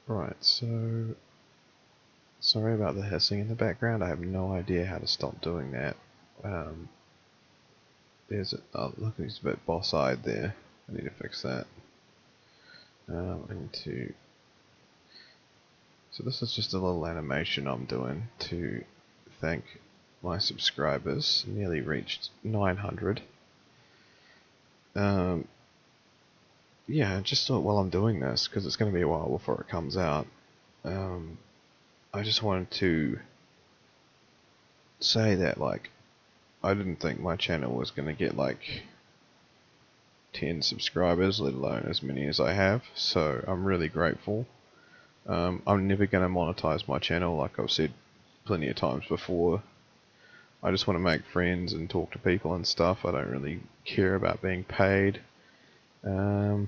Right, so sorry about the hissing in the background. I have no idea how to stop doing that. Um, look, he's a bit boss-eyed there. I need to fix that. I need to. So this is just a little animation I'm doing to thank my subscribers. Nearly reached 900. Yeah, just thought while I'm doing this, because it's going to be a while before it comes out, I just wanted to say that, like, I didn't think my channel was going to get, like, 10 subscribers, let alone as many as I have, so I'm really grateful. I'm never going to monetize my channel, like I've said plenty of times before. I just want to make friends and talk to people and stuff. I don't really care about being paid. So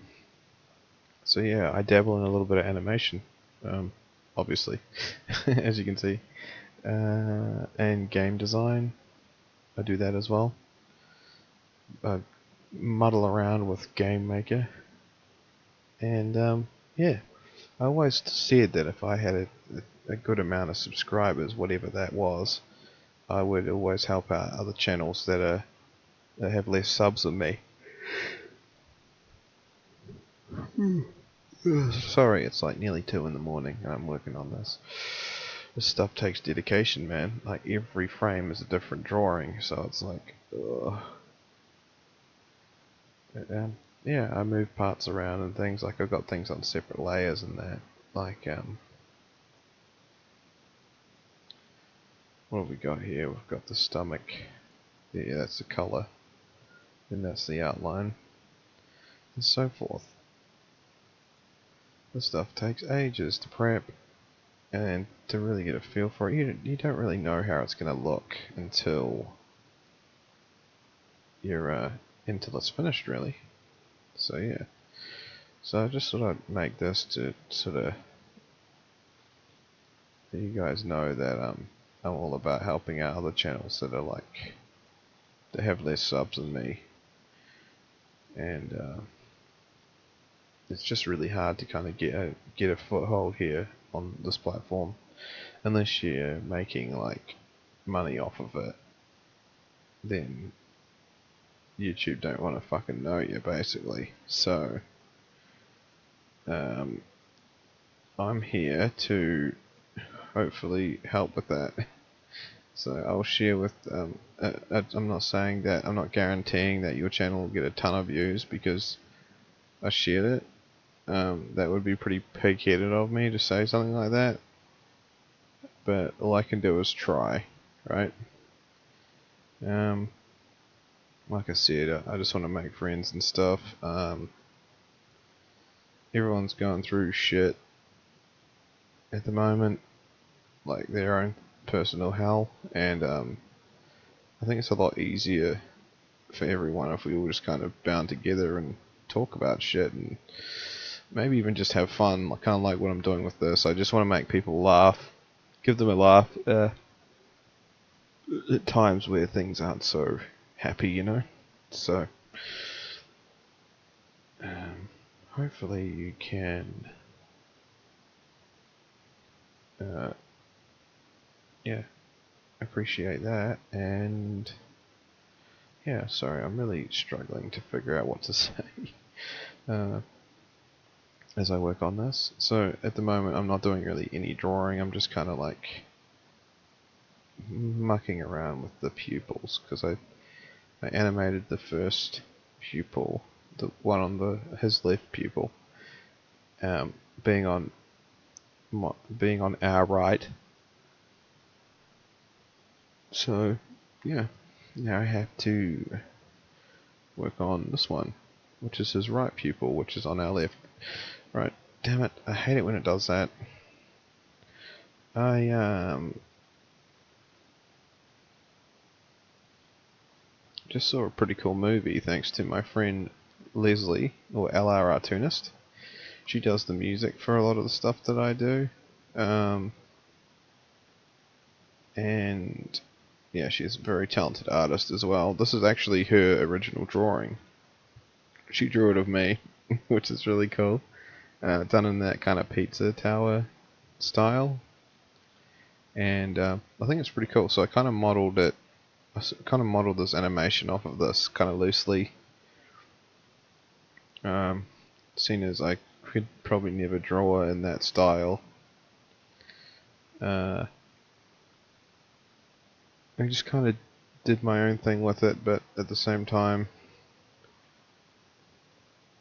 yeah, I dabble in a little bit of animation, obviously, as you can see, and game design. I do that as well. I muddle around with Game Maker, and yeah, I always said that if I had a good amount of subscribers, whatever that was, I would always help out other channels that have less subs than me. Sorry, it's like nearly 2 in the morning and I'm working on this. This stuff takes dedication, man. Like every frame is a different drawing, so it's like, ugh. Yeah, I move parts around and things. Like I've got things on separate layers and that. Like, what have we got here? We've got the stomach. Yeah, that's the color. And that's the outline. And so forth. This stuff takes ages to prep and to really get a feel for it. You don't really know how it's going to look until you're until it's finished, really. So yeah. So I just thought I'd make this to sort of let you guys know that I'm all about helping out other channels that are like that have less subs than me, and it's just really hard to kind of get a foothold here on this platform unless you're making like money off of it. Then YouTube don't want to fucking know you, basically. So I'm here to hopefully help with that. So I'll share with, I'm not saying that, I'm not guaranteeing that your channel will get a ton of views because I shared it. That would be pretty pig-headed of me to say something like that. But all I can do is try, right? Like I said, I just want to make friends and stuff. Everyone's going through shit at the moment, like their own personal hell, and I think it's a lot easier for everyone if we all just kind of bound together and talk about shit and maybe even just have fun, kind of like what I'm doing with this. I just want to make people laugh, give them a laugh at times where things aren't so happy, you know. So hopefully you can, yeah, appreciate that. And yeah, sorry, I'm really struggling to figure out what to say. As I work on this. So at the moment I'm not doing really any drawing, I'm just kind of like mucking around with the pupils because I animated the first pupil, the one on his left pupil, um, being on our right. So yeah, now I have to work on this one, which is his right pupil, which is on our left. Right, damn it, I hate it when it does that. I just saw a pretty cool movie thanks to my friend Leslie, or LR Artunist. She does the music for a lot of the stuff that I do. And yeah, she's a very talented artist as well. This is actually her original drawing. She drew it of me, which is really cool. done in that kind of pizza tower style, and I think it's pretty cool. So I kind of modeled it. Kind of modeled this animation off of this kind of loosely. Seeing as I could probably never draw in that style, I just kind of did my own thing with it, but at the same time,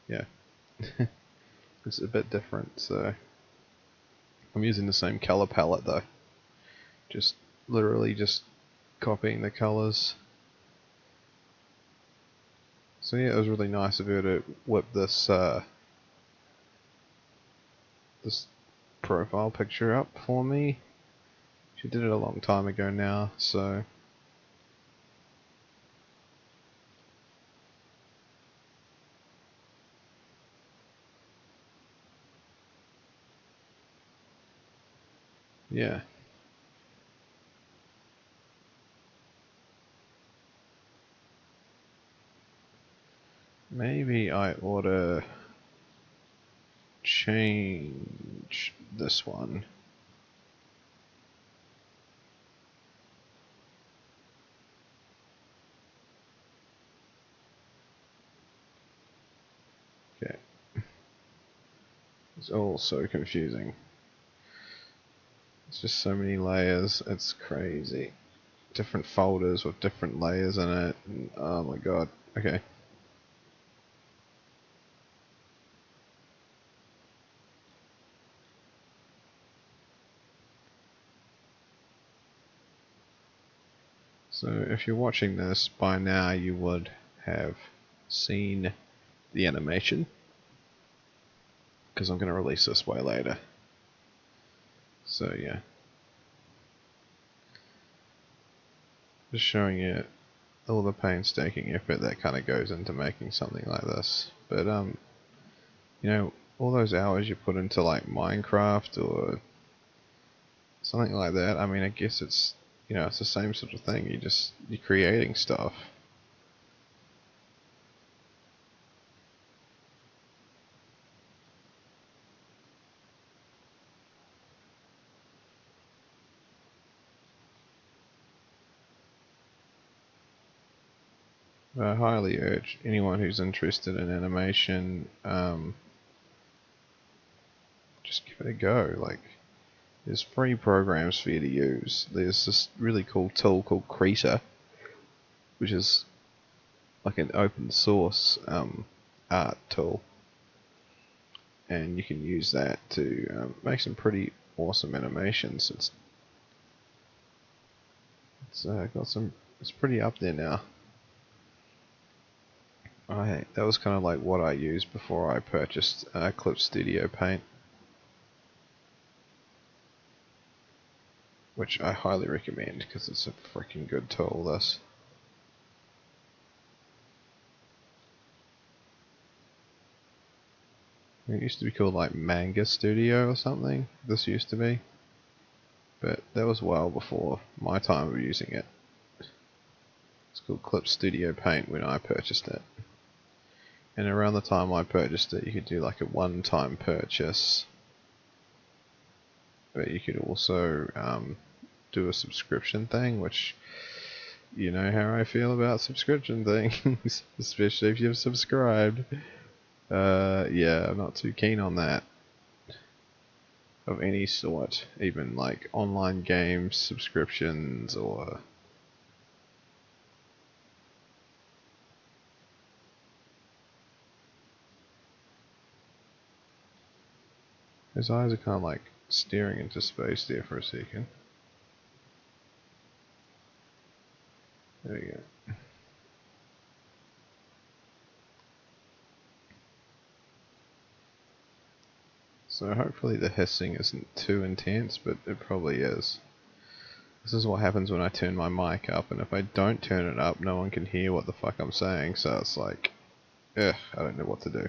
yeah, it's a bit different. So I'm using the same color palette though, just literally just copying the colors. So yeah, it was really nice of her to whip this this profile picture up for me. She did it a long time ago now, so yeah. Maybe I ought to change this one. Okay. It's all so confusing. It's just so many layers, it's crazy. Different folders with different layers in it. And, oh my god. Okay. So if you're watching this, by now you would have seen the animation, because I'm going to release this way later. So yeah. Just showing you all the painstaking effort that kind of goes into making something like this. But you know, all those hours you put into like Minecraft or something like that, I mean, I guess it's, you know, it's the same sort of thing. You're creating stuff. I highly urge anyone who's interested in animation, just give it a go. Like, there's free programs for you to use. There's this really cool tool called Krita, which is like an open source art tool, and you can use that to make some pretty awesome animations. It's got some. It's pretty up there now. That was kind of like what I used before I purchased Clip Studio Paint, which I highly recommend because it's a freaking good tool. This. It used to be called like Manga Studio or something. This used to be, but that was well before my time of using it. It's called Clip Studio Paint when I purchased it. And around the time I purchased it, you could do like a one-time purchase, but you could also do a subscription thing, which you know how I feel about subscription things, especially if you've subscribed. Yeah, I'm not too keen on that of any sort, even like online games subscriptions or. His eyes are kind of like staring into space there for a second. There we go. So hopefully the hissing isn't too intense, but it probably is. This is what happens when I turn my mic up, and if I don't turn it up, no one can hear what the fuck I'm saying, so it's like, ugh, I don't know what to do.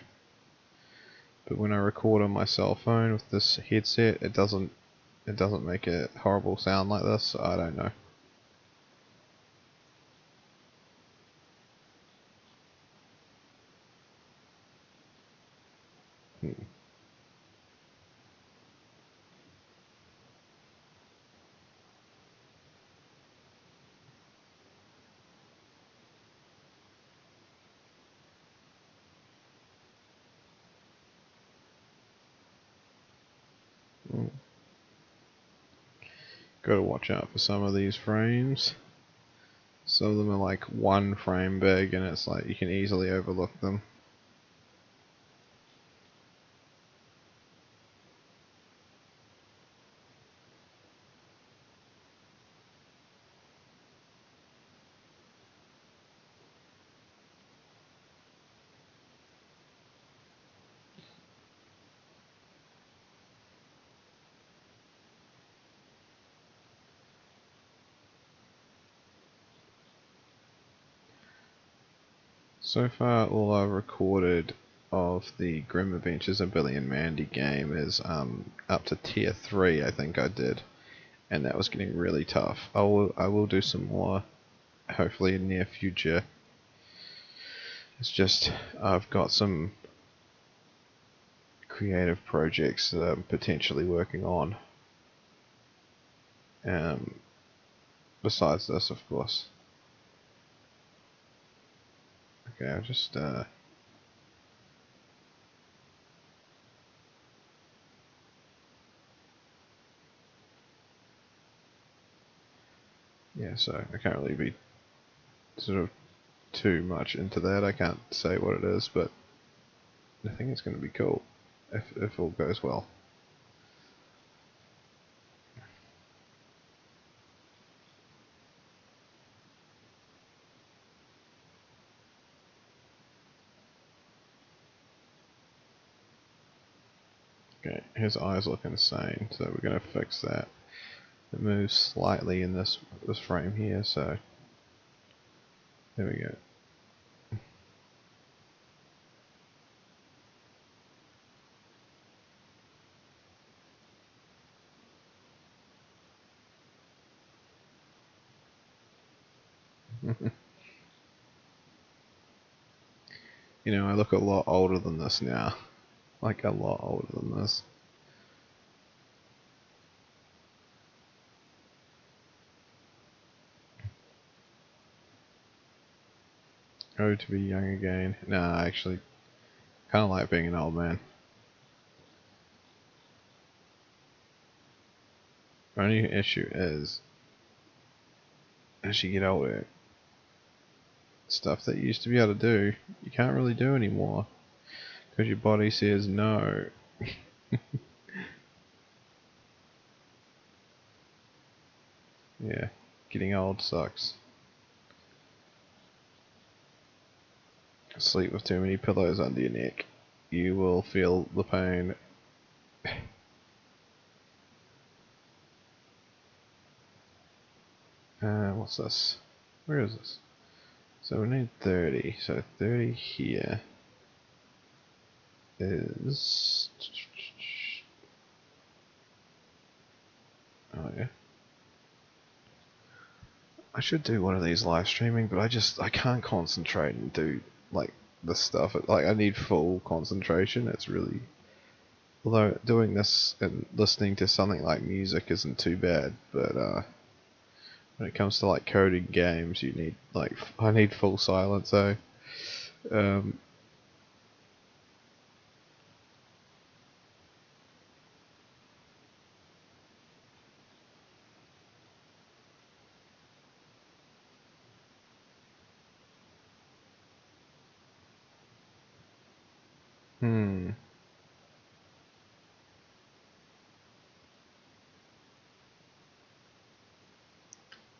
But when I record on my cell phone with this headset, it doesn't make a horrible sound like this, so I don't know. Gotta watch out for some of these frames. Some of them are like 1 frame big and it's like you can easily overlook them. So far, all I've recorded of the Grim Adventures of Billy and Mandy game is up to tier 3, I think I did, and that was getting really tough. I will do some more, hopefully in the near future. It's just I've got some creative projects that I'm potentially working on. Besides this, of course. Okay, I'll just yeah, so I can't really be sort of too much into that. I can't say what it is, but I think it's going to be cool if all goes well. Okay, his eyes look insane, so we're going to fix that. It moves slightly in this frame here, so there we go. You know, I look a lot older than this now. Like a lot older than this. Oh, to be young again. Nah, actually, kind of like being an old man. The only issue is, as you get older, stuff that you used to be able to do, you can't really do anymore. Because your body says no. Yeah, getting old sucks. Sleep with too many pillows under your neck. You will feel the pain. What's this? Where is this? So we need 30. So 30 here is... Oh yeah. I should do one of these live streaming, but I can't concentrate and do like this stuff. Like I need full concentration. It's really, although doing this and listening to something like music isn't too bad, but when it comes to like coding games, you need like I need full silence. So um, hmm.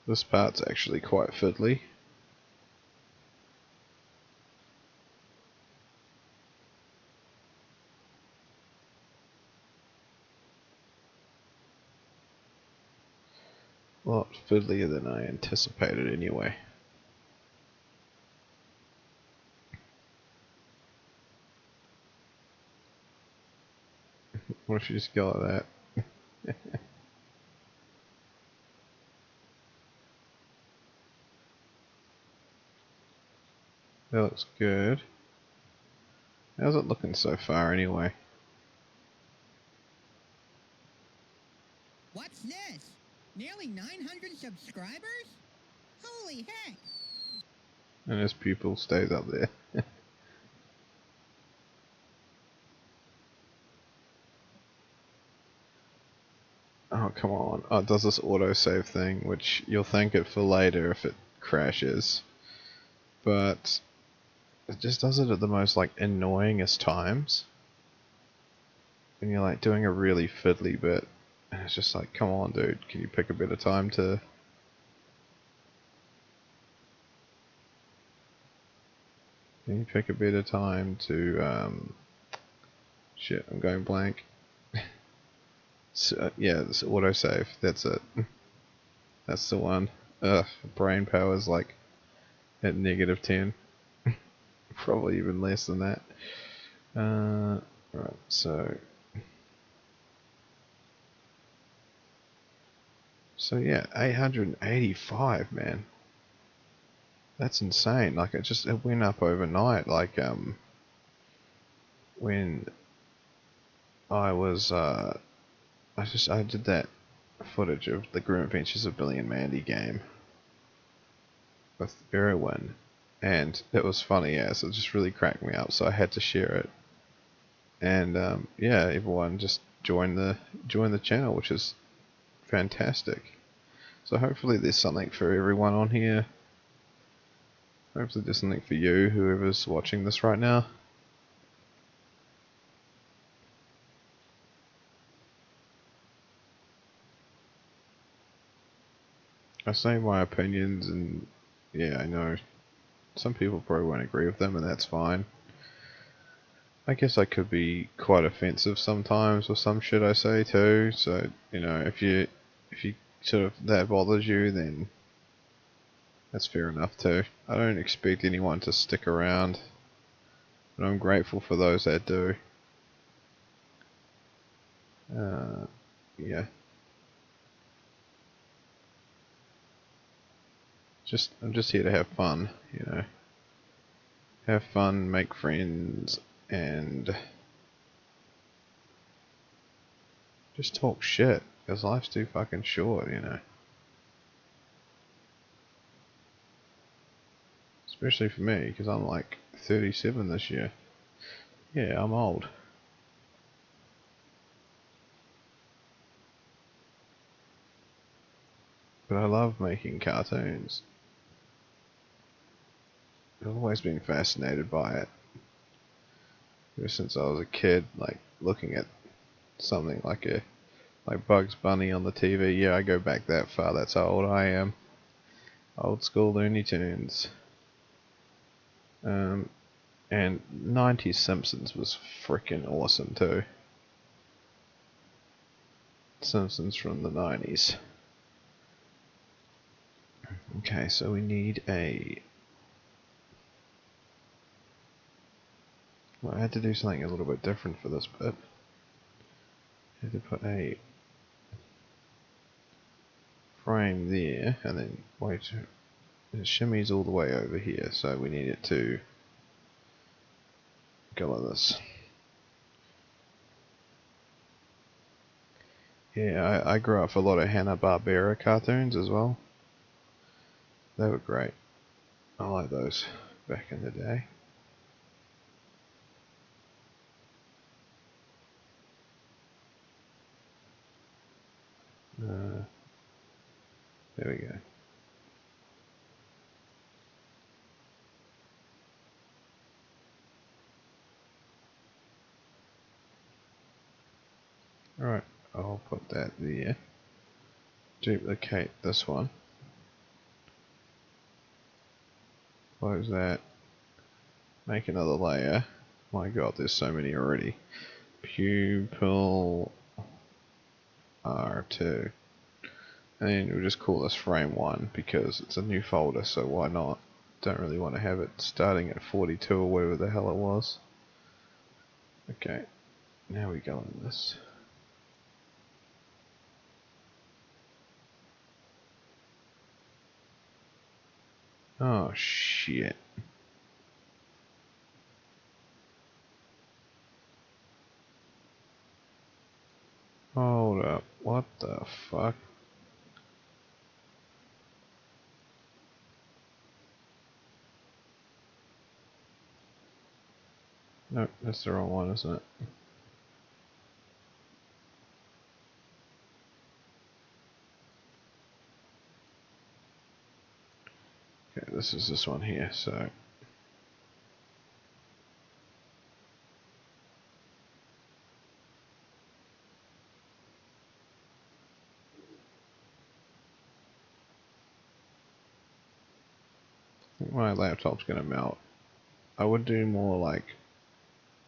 This part's actually quite fiddly. A lot fiddlier than I anticipated anyway. What if you just go like that? That looks good. How's it looking so far anyway? What's this? Nearly 900 subscribers? Holy heck! And his pupil stays up there. Oh, come on. Oh, it does this autosave thing, which you'll thank it for later if it crashes. But it just does it at the most, like, annoyingest times. And you're, like, doing a really fiddly bit. And it's just like, come on, dude. Can you pick a bit of time to... Can you pick a bit of time to, shit, I'm going blank. So, yeah, this autosave. That's it. That's the one. Ugh, brain power's like at -10. Probably even less than that. Right, so yeah, 885, man. That's insane. Like it went up overnight. Like when I was I did that footage of the Grim Adventures of Billy and Mandy game with Erwin, and it was funny as it just really cracked me up. So I had to share it, and yeah, everyone just joined the channel, which is fantastic. So hopefully there's something for everyone on here. Hopefully there's something for you, whoever's watching this right now. I say my opinions, and yeah, I know some people probably won't agree with them, and that's fine. I guess I could be quite offensive sometimes with some shit I say too, so, you know, if you sort of, that bothers you, then that's fair enough too. I don't expect anyone to stick around, but I'm grateful for those that do. Yeah. I'm just here to have fun, you know. Have fun, make friends, and just talk shit, because life's too fucking short, you know. Especially for me, because I'm like 37 this year. Yeah, I'm old. But I love making cartoons. I've always been fascinated by it. Ever since I was a kid, like looking at something like Bugs Bunny on the TV. Yeah, I go back that far. That's how old I am. Old school Looney Tunes. And 90s Simpsons was freaking awesome too. Simpsons from the 90s. Okay, so we need a... Well, I had to do something a little bit different for this bit. I had to put a frame there, and then wait, it shimmies all the way over here, so we need it to go like this. Yeah, I grew up with a lot of Hanna-Barbera cartoons as well. They were great. I like those back in the day. There we go. Alright, I'll put that there. Duplicate this one. Close that. Make another layer. My god, there's so many already. Pupil R2. And then we'll just call this frame 1 because it's a new folder, so why not? Don't really want to have it starting at 42 or whatever the hell it was. Okay, now we go in this. Oh shit. Hold up, what the fuck? Nope, that's the wrong one, isn't it? Okay, this is this one here, so I think my laptop's gonna melt. I would do more like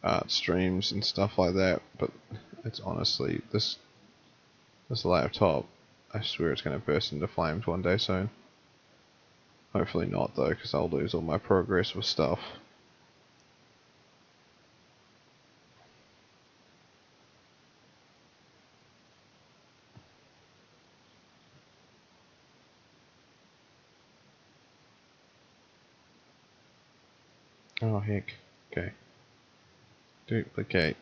art streams and stuff like that, but it's honestly this laptop, I swear it's gonna burst into flames one day soon. Hopefully not though, because I'll lose all my progress with stuff. Oh heck. Okay. Duplicate.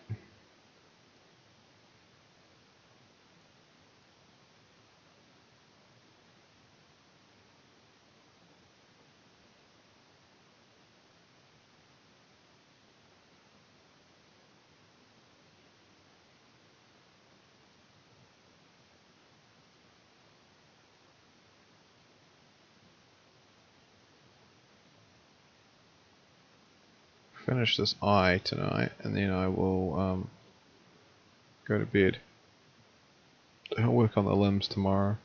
Finish this eye tonight, and then I will go to bed. I'll work on the limbs tomorrow.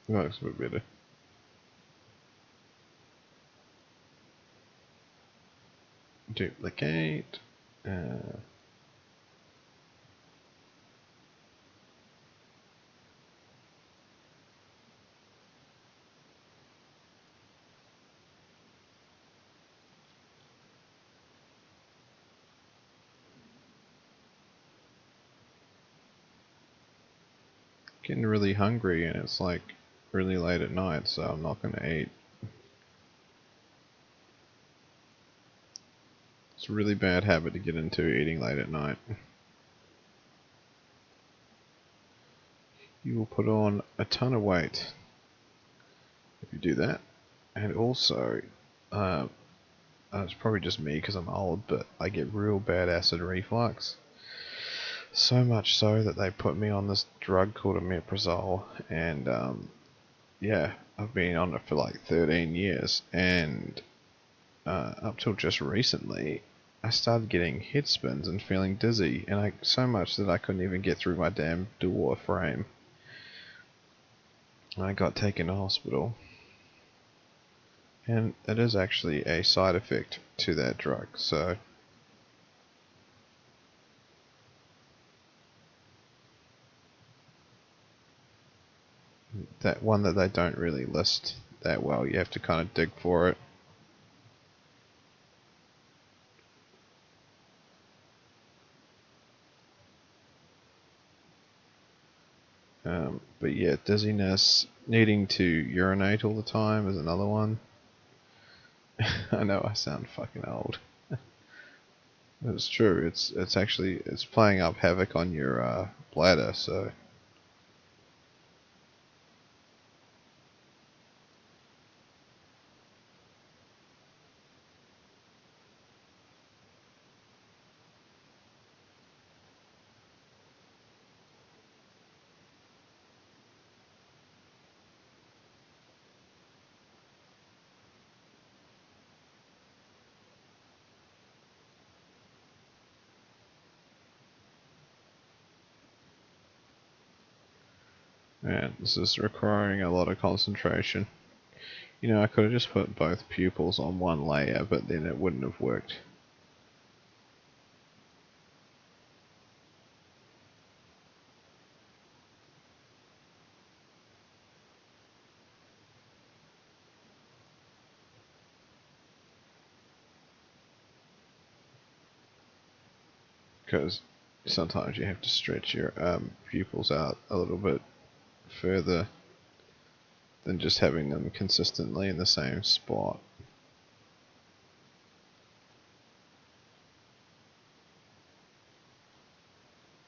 That looks a bit better. Duplicate. Getting really hungry, and it's like really late at night, so I'm not gonna eat. It's a really bad habit to get into, eating late at night. You will put on a ton of weight if you do that. And also, it's probably just me because I'm old, but I get real bad acid reflux. So much so that they put me on this drug called omeprazole, and yeah, I've been on it for like 13 years, and up till just recently, I started getting head spins and feeling dizzy, and so much that I couldn't even get through my damn door frame. I got taken to hospital, and it is actually a side effect to that drug, so that one that they don't really list that well, you have to kind of dig for it. But yeah, dizziness, needing to urinate all the time is another one. I know I sound fucking old. It's true. It's actually it's playing up havoc on your bladder. So man, this is requiring a lot of concentration. You know, I could have just put both pupils on one layer, but then it wouldn't have worked. Because sometimes you have to stretch your pupils out a little bit further than just having them consistently in the same spot.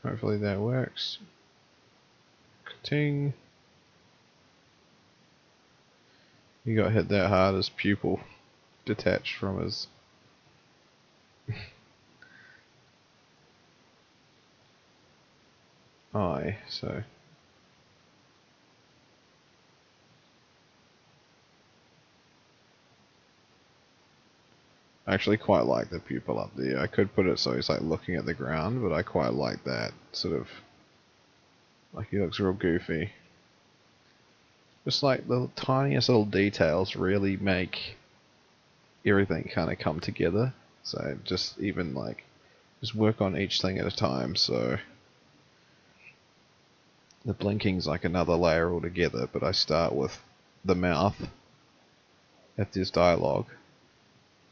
Hopefully that works. Ting. You got hit that hard as pupil detached from his eye, so I actually quite like the pupil up there. I could put it so he's like looking at the ground, but I quite like that sort of, like, he looks real goofy. Just like the tiniest little details really make everything kind of come together. So just even like just work on each thing at a time. So the blinking's like another layer altogether, but I start with the mouth if there's dialogue,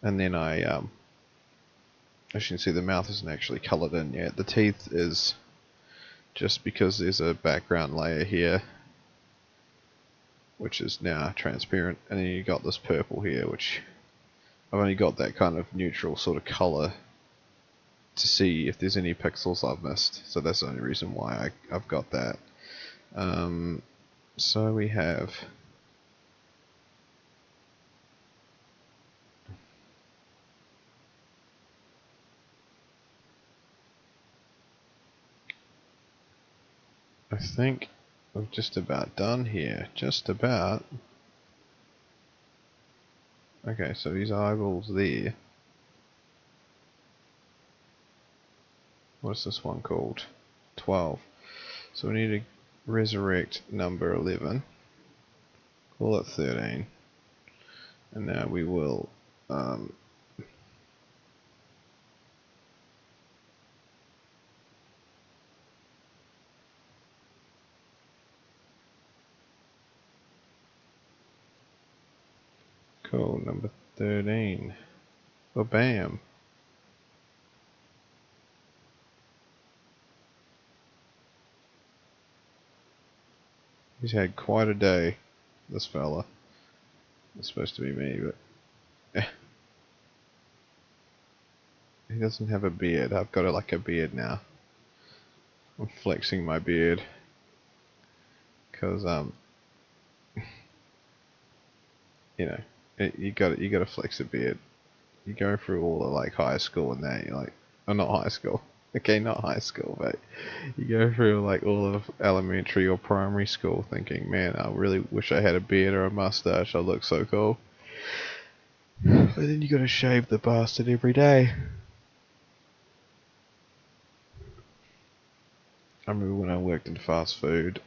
and then as you can see, the mouth isn't actually coloured in yet. The teeth is just because there's a background layer here which is now transparent, and then you got this purple here, which I've only got that kind of neutral sort of colour to see if there's any pixels I've missed, so that's the only reason why I've got that. So we have I think we're just about done here, just about. Okay, so these eyeballs there. What's this one called? 12. So we need to resurrect number 11. Call it 13. And now we will cool, number 13. Well, bam. He's had quite a day, this fella. It's supposed to be me, but he doesn't have a beard. I've got like a beard now. I'm flexing my beard because you know, you got to flex a beard. You go through all the like high school and that, you're like, oh, not high school. Okay, not high school, but you go through like all of elementary or primary school thinking, man, I really wish I had a beard or a mustache. I look so cool. But then you got to shave the bastard every day. I remember when I worked in fast food,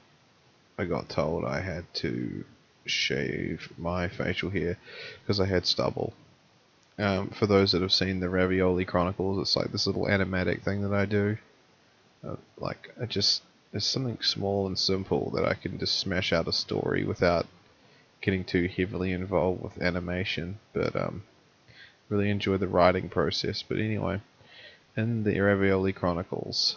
I got told I had to shave my facial hair because I had stubble. For those that have seen the Ravioli Chronicles, it's like this little animatic thing that I do. It's something small and simple that I can just smash out a story without getting too heavily involved with animation. But really enjoy the writing process. But anyway, in the Ravioli Chronicles,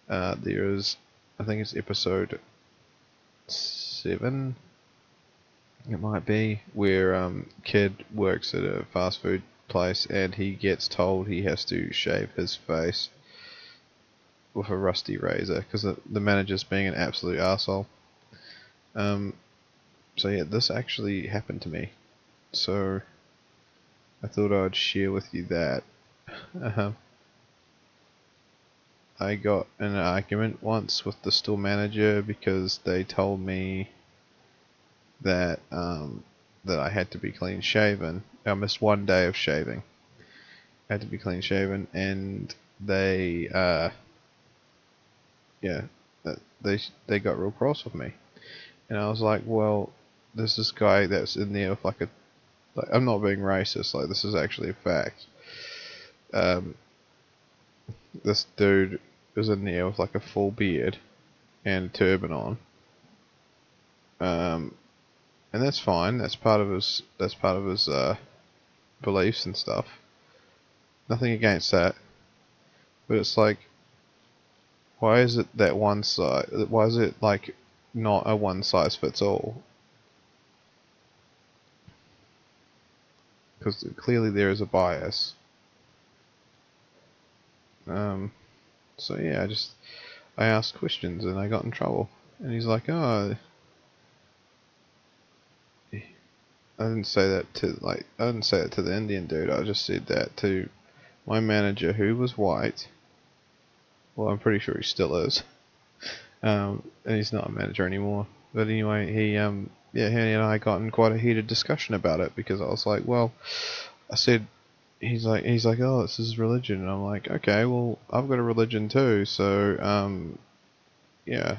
there is, I think it's episode 7. It might be where kid works at a fast food place and he gets told he has to shave his face with a rusty razor because the manager's being an absolute asshole. So yeah, this actually happened to me. So I thought I'd share with you that. I got in an argument once with the store manager because they told me that that I had to be clean shaven. I missed one day of shaving. I had to be clean shaven, and they yeah, they got real cross with me, and I was like, well, there's this guy that's in there with like I'm not being racist, like this is actually a fact. This dude is in there with like a full beard and a turban on. And that's fine. That's part of his beliefs and stuff. Nothing against that. But it's like, why is it that one size? Why is it like not a one size fits all? Because clearly there is a bias. So yeah, I asked questions and I got in trouble. And he's like, oh, didn't say that to I didn't say that to the Indian dude. I just said that to my manager, who was white. Well, I'm pretty sure he still is. And he's not a manager anymore. But anyway, he and I got in quite a heated discussion about it, because I was like, well, I said, he's like, oh, this is religion, and I'm like, okay, well, I've got a religion too, so yeah,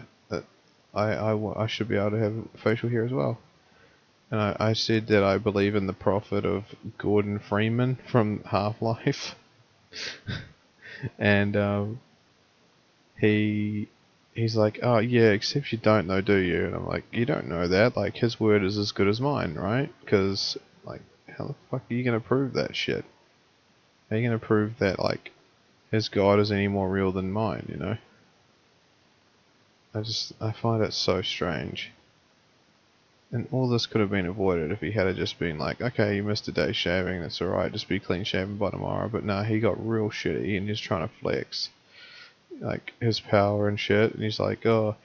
I should be able to have facial hair as well. And I said that I believe in the prophet of Gordon Freeman from Half-Life. And he's like, oh yeah, except you don't know, do you? And I'm like, you don't know that. Like, his word is as good as mine, right? Because, like, how the fuck are you gonna prove that shit? How are you gonna prove that, like, his God is any more real than mine, you know? I find it so strange. And all this could have been avoided if he had just been like, okay, you missed a day shaving, that's alright, just be clean shaven by tomorrow. But no, he got real shitty and he's trying to flex, like, his power and shit. And he's like, oh,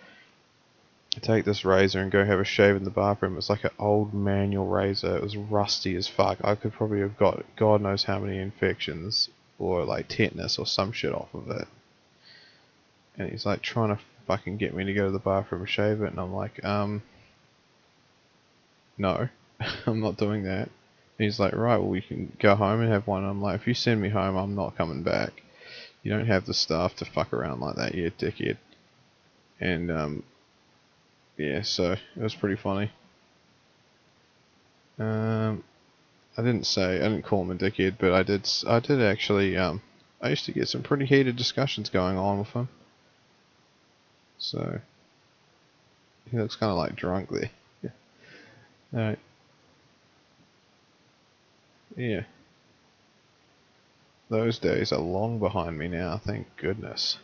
take this razor and go have a shave in the bathroom. It's like an old manual razor. It was rusty as fuck. I could probably have got God knows how many infections or like tetanus or some shit off of it. And he's like trying to fucking get me to go to the bathroom and shave it, and I'm like, no, I'm not doing that. And he's like, right, well, we can go home and have one. And I'm like, if you send me home, I'm not coming back. You don't have the staff to fuck around like that, you dickhead. And yeah, so it was pretty funny. I didn't call him a dickhead, but I did actually, I used to get some pretty heated discussions going on with him. So, he looks kind of like drunk there. Yeah. Alright. Yeah. Those days are long behind me now, thank goodness.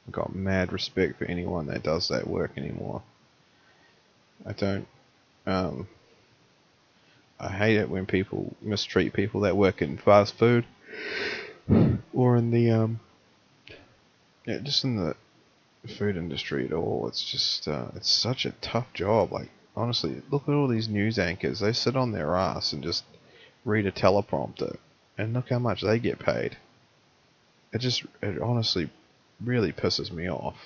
I've got mad respect for anyone that does that work anymore. I don't, I hate it when people mistreat people that work in fast food or in the yeah, just in the food industry at all. It's just it's such a tough job. Like, honestly, look at all these news anchors. They sit on their ass and just read a teleprompter, and look how much they get paid. It honestly really pisses me off,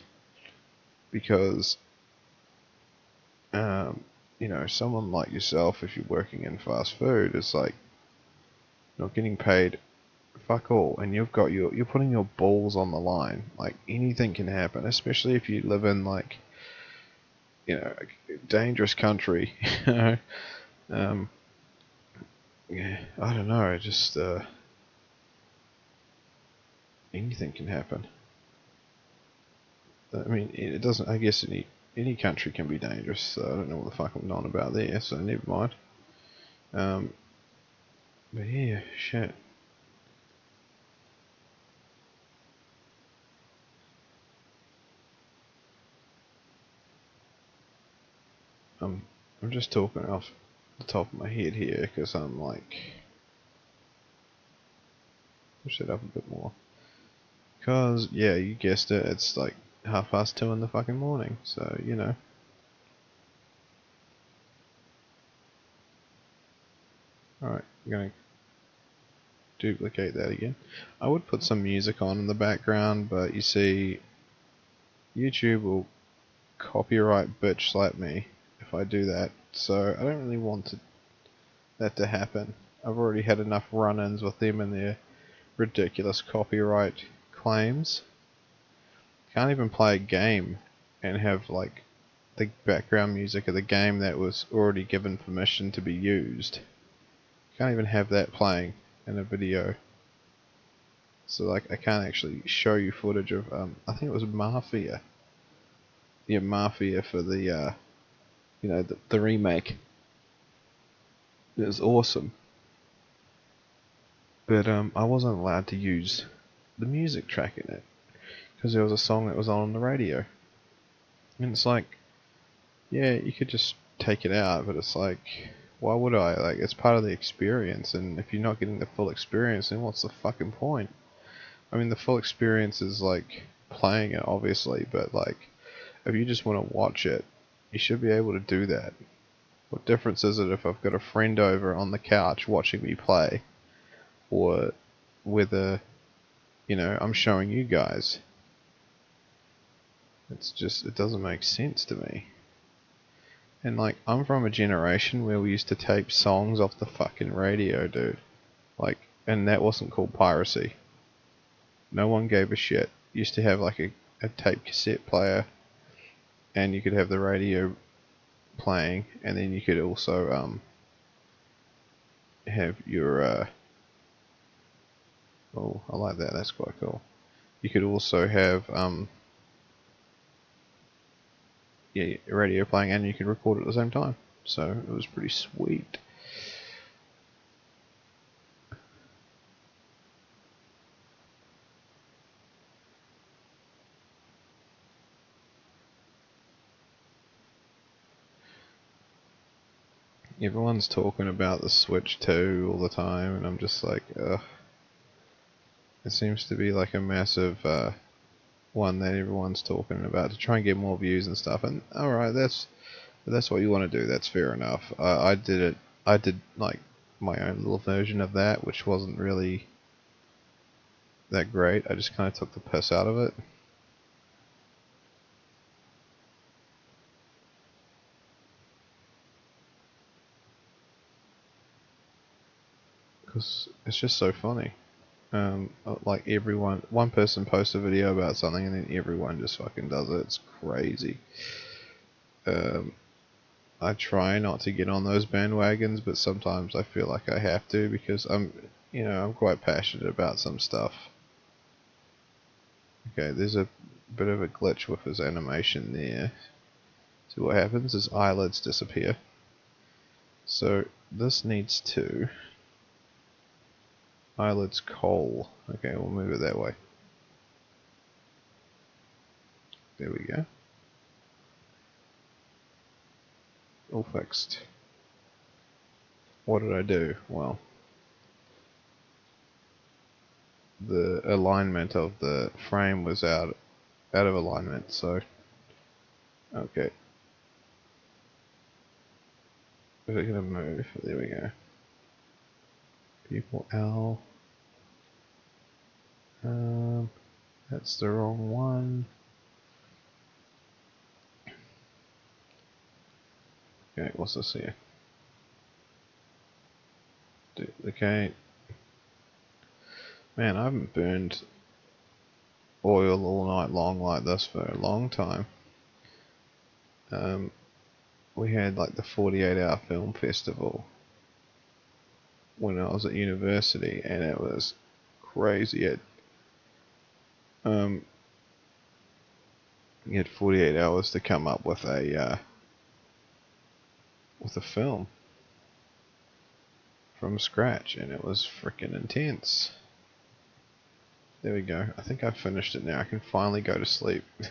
because you know, someone like yourself, if you're working in fast food, is like not getting paid fuck all, and you're putting your balls on the line. Like, anything can happen, especially if you live in, like, you know, a dangerous country. You know, yeah, I don't know, just anything can happen. I mean, it doesn't. I guess any country can be dangerous. So I don't know what the fuck I'm on about there. So never mind. But yeah, shit. I'm just talking off the top of my head here, because I'm like, push it up a bit more. Because yeah, you guessed it. It's like 2:30 in the fucking morning. So you know. Alright, I'm gonna duplicate that again. I would put some music on in the background, but you see, YouTube will copyright bitch slap me if I do that, so I don't really want that to happen. I've already had enough run-ins with them and their ridiculous copyright claims. Can't even play a game and have, like, the background music of the game that was already given permission to be used. Can't even have that playing in a video. So, like, I can't actually show you footage of, I think it was Mafia. Yeah, Mafia for the, you know, the remake. It was awesome. But, I wasn't allowed to use the music track in it, because there was a song that was on the radio. And it's like, yeah, you could just take it out, but it's like, Why would I? Like, it's part of the experience, and if you're not getting the full experience, then what's the fucking point? I mean, the full experience is like playing it, obviously, but like, if you just want to watch it, you should be able to do that. What difference is it if I've got a friend over on the couch watching me play, or whether, I'm showing you guys? It's just, it doesn't make sense to me. And like, I'm from a generation where we used to tape songs off the fucking radio, dude. Like, and that wasn't called piracy. No one gave a shit. Used to have like a tape cassette player, and you could have the radio playing, and then you could also have your oh, I like that. That's quite cool. You could also have yeah, radio playing, and you could record it at the same time. So it was pretty sweet. Everyone's talking about the Switch 2 all the time, and I'm just like, ugh. It seems to be like a massive one that everyone's talking about to try and get more views and stuff. And alright, that's what you want to do. That's fair enough. I did it. I did like my own little version of that, which wasn't really that great. I just kind of took the piss out of it. Because it's just so funny. Like one person posts a video about something and then everyone just fucking does it. It's crazy. I try not to get on those bandwagons, but sometimes I feel like I have to because I'm quite passionate about some stuff. Okay, there's a bit of a glitch with his animation there. So what happens is eyelids disappear. So this needs to eyelids coal. Okay, we'll move it that way. There we go. All fixed. What did I do? Well, the alignment of the frame was out of alignment, so okay. Is it gonna move? There we go. People L. That's the wrong one. Okay, what's this here? Duplicate. Man, I haven't burned oil all night long like this for a long time. We had like the 48-hour film festival when I was at university, and it was crazy. You had 48 hours to come up with a film from scratch, and it was freaking intense. There we go. I think I've finished it now. I can finally go to sleep. I'm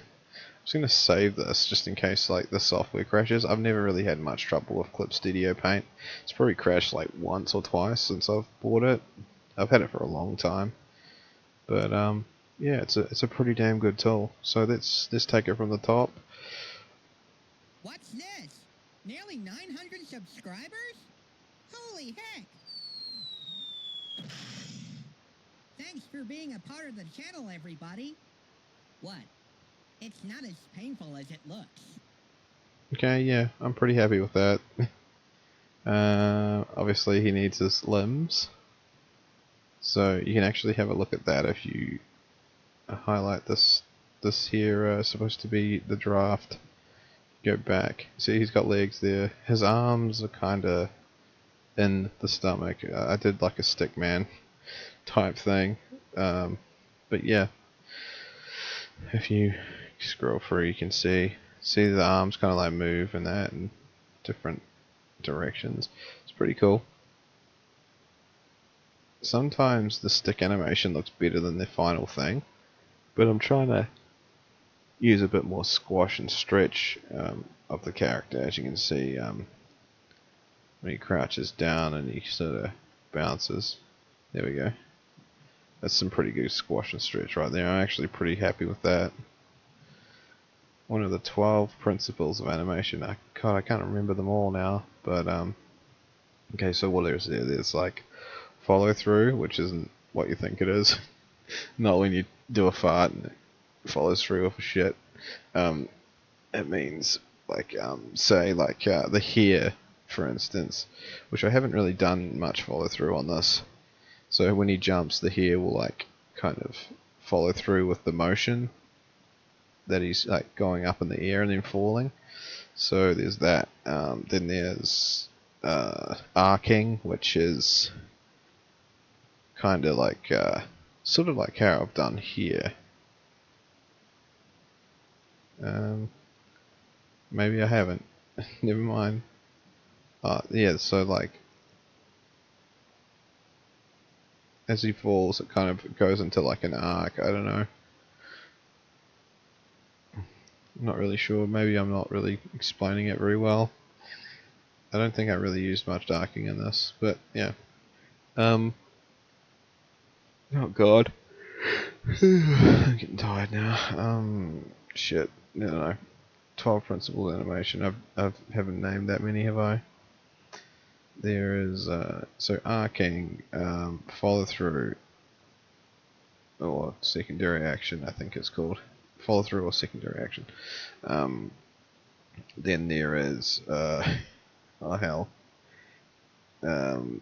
just going to save this just in case like the software crashes. I've never really had much trouble with Clip Studio Paint. It's probably crashed like once or twice since I've bought it. I've had it for a long time. But yeah, it's a pretty damn good tool. So let's take it from the top. What's this? Nearly 900 subscribers? Holy heck! Thanks for being a part of the channel, everybody. What? It's not as painful as it looks. Okay, yeah, I'm pretty happy with that. Obviously he needs his limbs. So you can actually have a look at that if you highlight this here, supposed to be the draft. Go back. See, he's got legs there. His arms are kinda in the stomach. I did like a stickman type thing. But yeah, if you scroll through, you can see the arms kind of like move and that in different directions. It's pretty cool. Sometimes the stick animation looks better than the final thing, but I'm trying to use a bit more squash and stretch of the character. As you can see, when he crouches down and he sort of bounces. There we go. That's some pretty good squash and stretch right there. I'm actually pretty happy with that. One of the 12 principles of animation. I can't remember them all now, but okay, so what is there? There's like follow through, which isn't what you think it is. Not when you do a fart and it follows through with shit. It means like say like the here, for instance, which I haven't really done much follow through on this. So when he jumps, the here will like kind of follow through with the motion that he's like going up in the air and then falling. So there's that. Then there's arcing, which is kind of like sort of like how I've done here. Maybe I haven't. Never mind. Yeah, so like as he falls, it kind of goes into like an arc. I don't know. I'm not really sure. Maybe I'm not really explaining it very well. I don't think I really used much arcing in this, but yeah. Oh god. I'm getting tired now. Shit. No. 12 principles of animation. I haven't named that many, have I? There is so arcing, follow through, or secondary action, I think it's called. Follow through or secondary action. Then there is oh hell. Oh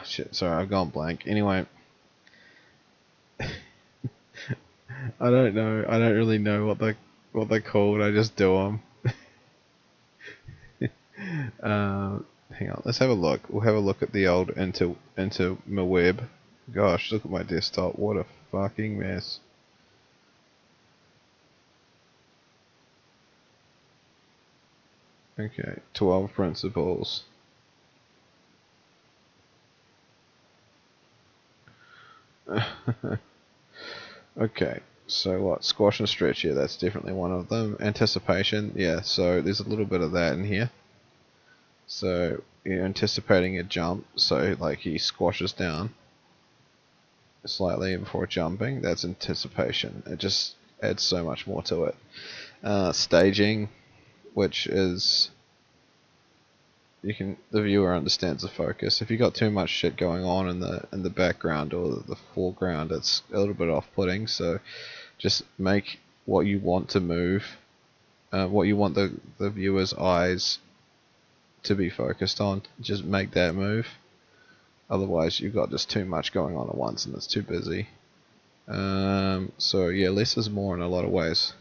shit, sorry, I've gone blank. Anyway, I don't know. I don't really know what they're called. I just do them. Hang on, let's have a look. We'll have a look at the old into my web. Gosh, look at my desktop. What a fucking mess. Okay, 12 principles. Okay, so what? Squash and stretch, yeah, that's definitely one of them. Anticipation, yeah, so there's a little bit of that in here. So you're anticipating a jump, so like he squashes down slightly before jumping. That's anticipation. It just adds so much more to it. Staging, which is the viewer understands the focus. If you got too much shit going on in the background or the foreground, it's a little bit off-putting. So just make what you want to move, what you want the viewer's eyes to be focused on. Just make that move. Otherwise, you've got just too much going on at once, and it's too busy. So yeah, less is more in a lot of ways.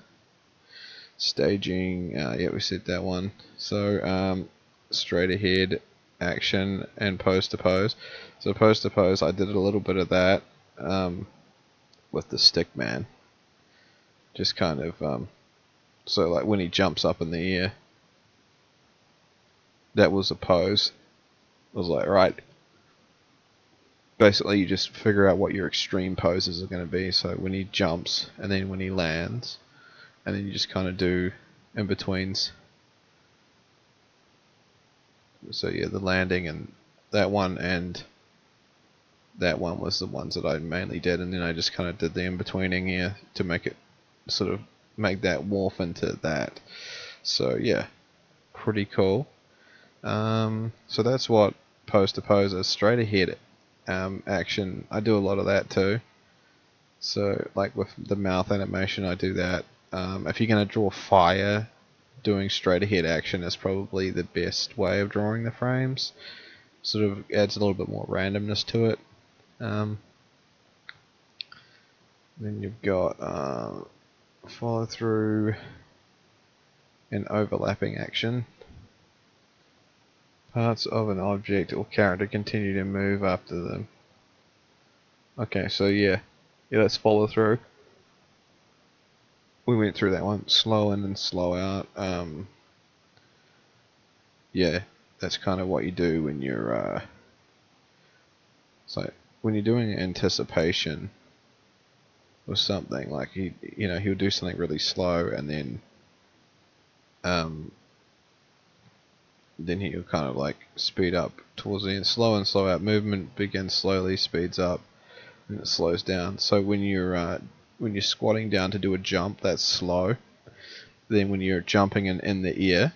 Staging, yeah, we said that one. So straight ahead action and pose to pose. So pose to pose, I did a little bit of that with the stick man. Just kind of so like when he jumps up in the air, that was a pose. I was like, right. Basically, you just figure out what your extreme poses are going to be. So when he jumps, and then when he lands, and then you just kind of do in betweens. So yeah, the landing and that one was the ones that I mainly did, and then I just kind of did the in-betweening here to make it sort of make that morph into that. So yeah, pretty cool. So that's what pose to pose is. Straight ahead action, I do a lot of that too. So like with the mouth animation, I do that. If you're going to draw fire, doing straight ahead action is probably the best way of drawing the frames. Sort of adds a little bit more randomness to it. Then you've got follow through and overlapping action. Parts of an object or character continue to move after them. Okay, so yeah, let's follow through. We went through that one, slow in and slow out. Yeah, that's kind of what you do when you're so when you're doing anticipation or something, like he'll do something really slow and then then he'll kind of like speed up towards the end. Slow and slow out movement begins slowly, speeds up, and it slows down. So when you're squatting down to do a jump, that's slow. Then when you're jumping in the air,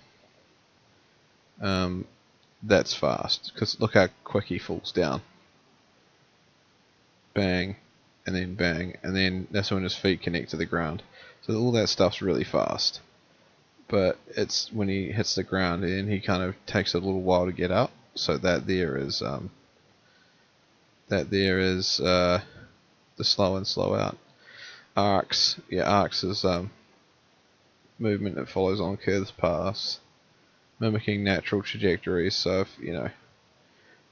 that's fast. Because look how quick he falls down. Bang, and then that's when his feet connect to the ground. So all that stuff's really fast. But it's when he hits the ground and he kind of takes a little while to get up. So that there is the slow and slow out. Arcs, yeah, arcs is movement that follows on curves paths, mimicking natural trajectories. So if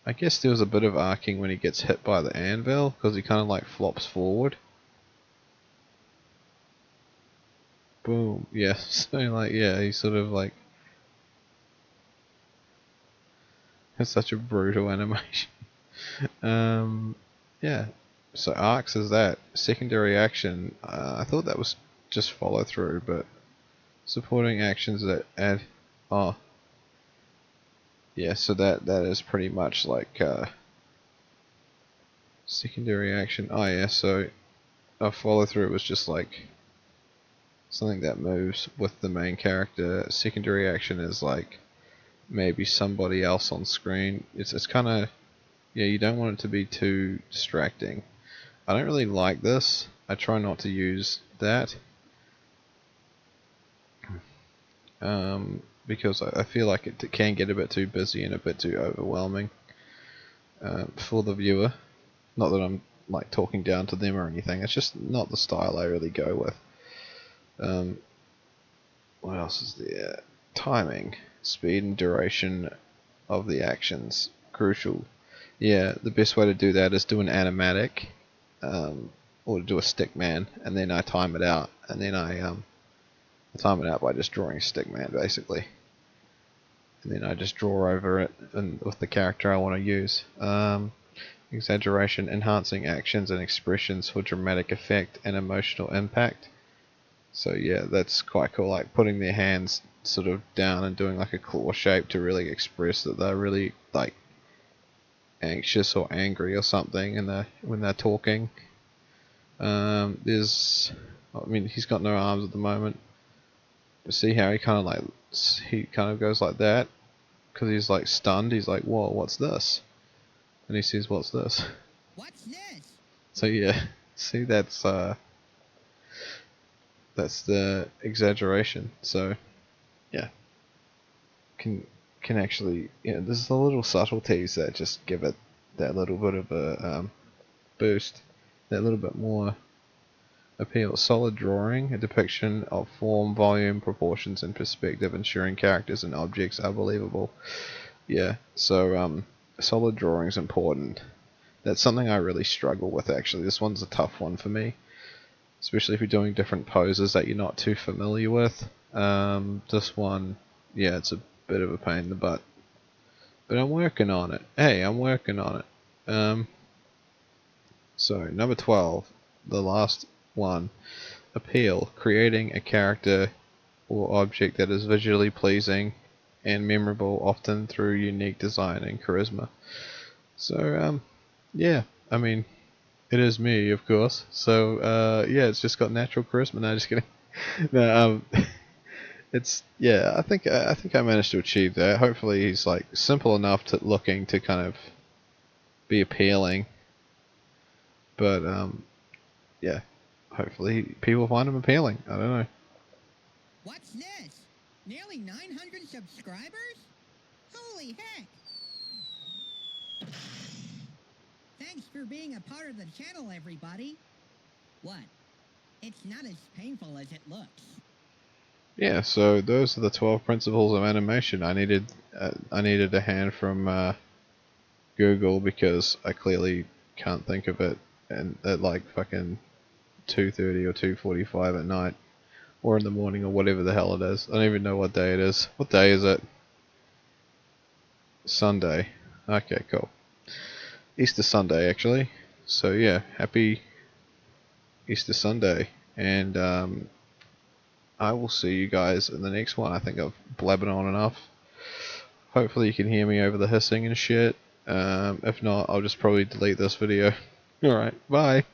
I guess there was a bit of arcing when he gets hit by the anvil because he kind of like flops forward. Boom. Yeah. So like he sort of like has such a brutal animation. Yeah. So arcs is that secondary action. I thought that was just follow through, but supporting actions that add. Oh. Yeah. So that is pretty much like secondary action. Oh yeah. So a follow through was just like something that moves with the main character. Secondary action is like maybe somebody else on screen. It's kind of, yeah, you don't want it to be too distracting. I don't really like this. I try not to use that because I feel like it can get a bit too busy and a bit too overwhelming for the viewer. Not that I'm like talking down to them or anything. It's just not the style I really go with. What else is there? Timing, speed and duration of the actions, crucial. Yeah, the best way to do that is do an animatic, or to do a stick man, and then I time it out, and then I time it out by just drawing a stick man basically, and then I just draw over it and with the character I want to use. Exaggeration, enhancing actions and expressions for dramatic effect and emotional impact. So yeah, that's quite cool, like putting their hands sort of down and doing like a claw shape to really express that they're really like anxious or angry or something when they're talking. I mean, he's got no arms at the moment, but see how he kind of goes like that because he's like stunned. He's like, "Whoa, what's this?" And he says, "What's this?" What's this? So yeah, see that's the exaggeration. So yeah, can actually, there's the little subtleties that just give it that little bit of a boost, that little bit more appeal. Solid drawing, a depiction of form, volume, proportions, and perspective, ensuring characters and objects are believable. Yeah, so solid drawing is important. That's something I really struggle with actually. This one's a tough one for me, especially if you're doing different poses that you're not too familiar with. This one, yeah, it's a bit of a pain in the butt. But I'm working on it. Hey, I'm working on it. So, number 12, the last one. Appeal, creating a character or object that is visually pleasing and memorable, often through unique design and charisma. So, yeah, I mean, it is me, of course. So, yeah, it's just got natural charisma. No, just kidding. No, I think I managed to achieve that. Hopefully, he's like simple enough to looking to kind of be appealing, but yeah, hopefully people find him appealing. I don't know. What's this? Nearly 900 subscribers? Holy heck! Thanks for being a part of the channel, everybody. What? It's not as painful as it looks. Yeah, so those are the 12 principles of animation. I needed a hand from Google because I clearly can't think of it, and at like fucking 2:30 or 2:45 at night, or in the morning, or whatever the hell it is. I don't even know what day it is. What day is it? Sunday. Okay, cool. Easter Sunday, actually. So yeah, happy Easter Sunday, and I will see you guys in the next one. I think I've blabbered on enough. Hopefully you can hear me over the hissing and shit. If not, I'll just probably delete this video. Alright, bye.